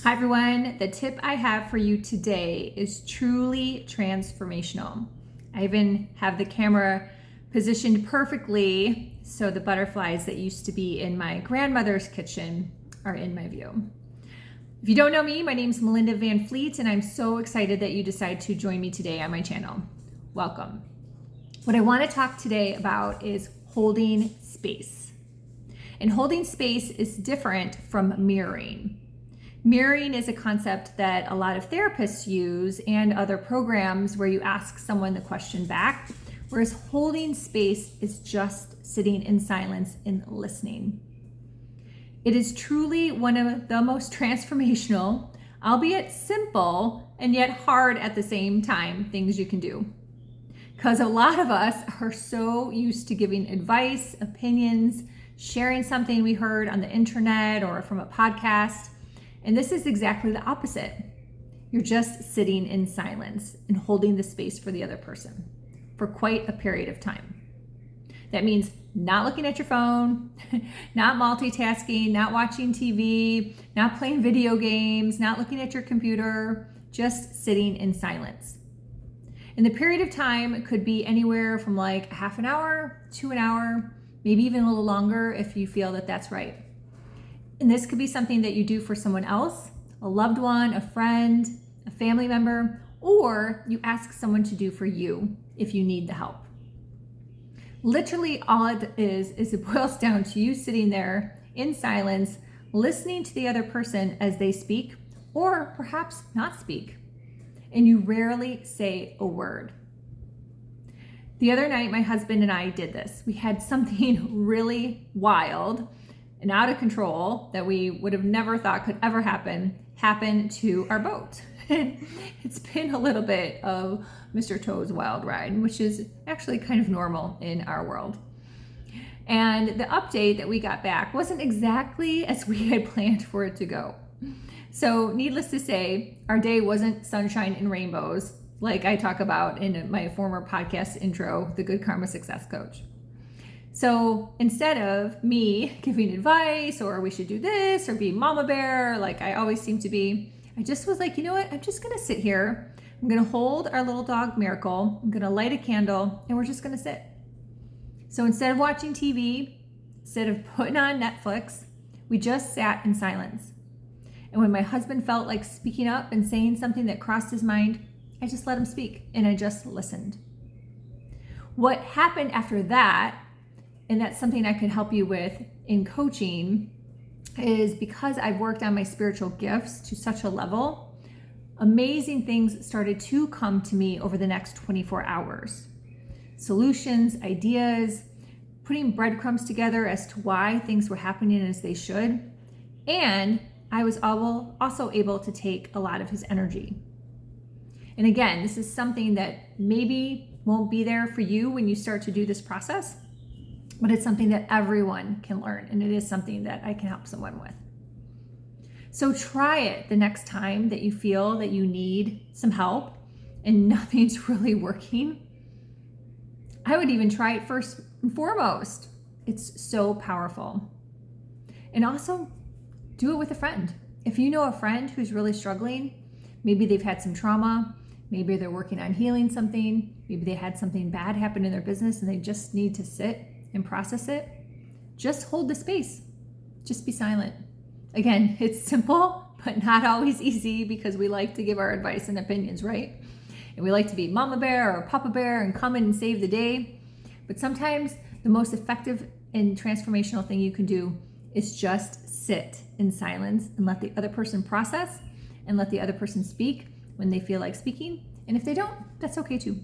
Hi everyone, the tip I have for you today is truly transformational. I even have the camera positioned perfectly so the butterflies that used to be in my grandmother's kitchen are in my view. If you don't know me, my name is Melinda Van Fleet and I'm so excited that you decided to join me today on my channel. Welcome. What I want to talk today about is holding space. And holding space is different from mirroring. Mirroring is a concept that a lot of therapists use and other programs where you ask someone the question back, whereas holding space is just sitting in silence and listening. It is truly one of the most transformational, albeit simple and yet hard at the same time, things you can do. Because a lot of us are so used to giving advice, opinions, sharing something we heard on the internet or from a podcast. And this is exactly the opposite. You're just sitting in silence and holding the space for the other person for quite a period of time. That means not looking at your phone, not multitasking, not watching TV, not playing video games, not looking at your computer, just sitting in silence. And the period of time could be anywhere from like a half an hour to an hour, maybe even a little longer if you feel that that's right. And this could be something that you do for someone else, a loved one, a friend, a family member, or you ask someone to do for you if you need the help. Literally all it is it boils down to you sitting there in silence, listening to the other person as they speak, or perhaps not speak. And you rarely say a word. The other night, my husband and I did this. We had something really wild and out of control that we would have never thought could ever happen to our boat. And it's been a little bit of Mr. Toad's wild ride, which is actually kind of normal in our world. And the update that we got back wasn't exactly as we had planned for it to go. So needless to say, our day wasn't sunshine and rainbows like I talk about in my former podcast intro, The Good Karma Success Coach. So instead of me giving advice or we should do this or be mama bear like I always seem to be, I just was like, you know what? I'm just going to sit here. I'm going to hold our little dog Miracle. I'm going to light a candle and we're just going to sit. So instead of watching TV, instead of putting on Netflix, we just sat in silence. And when my husband felt like speaking up and saying something that crossed his mind, I just let him speak and I just listened. What happened after that, and that's something I can help you with in coaching, is because I've worked on my spiritual gifts to such a level, amazing things started to come to me over the next 24 hours. Solutions, ideas, putting breadcrumbs together as to why things were happening as they should. And I was also able to take a lot of his energy. And again, this is something that maybe won't be there for you when you start to do this process, but it's something that everyone can learn, and it is something that I can help someone with. So try it the next time that you feel that you need some help and nothing's really working. I would even try it first and foremost. It's so powerful. And also do it with a friend. If you know a friend who's really struggling, maybe they've had some trauma, maybe they're working on healing something, maybe they had something bad happen in their business and they just need to sit and process it, just hold the space. Just be silent. Again, it's simple, but not always easy because we like to give our advice and opinions, right? And we like to be mama bear or papa bear and come in and save the day. But sometimes the most effective and transformational thing you can do is just sit in silence and let the other person process and let the other person speak when they feel like speaking. And if they don't, that's okay too.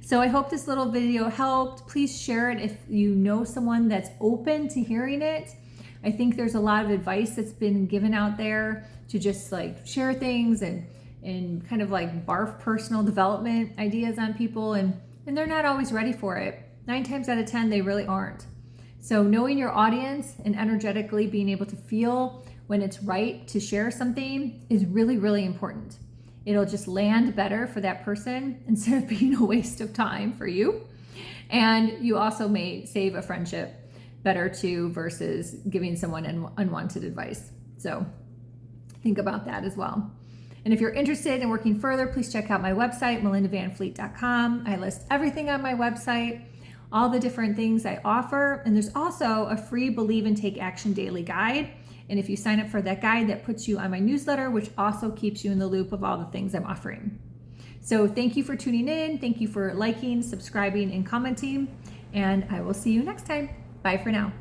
So I hope this little video helped. Please share it if you know someone that's open to hearing it. I think there's a lot of advice that's been given out there to just like share things and kind of like barf personal development ideas on people, and they're not always ready for it. 9 times out of 10, they really aren't. So knowing your audience and energetically being able to feel when it's right to share something is really, really important. It'll just land better for that person instead of being a waste of time for you. And you also may save a friendship better too versus giving someone unwanted advice. So think about that as well. And if you're interested in working further, please check out my website, melindavanfleet.com. I list everything on my website, all the different things I offer. And there's also a free Believe and Take Action daily guide. And if you sign up for that guide, that puts you on my newsletter, which also keeps you in the loop of all the things I'm offering. So thank you for tuning in. Thank you for liking, subscribing, and commenting. And I will see you next time. Bye for now.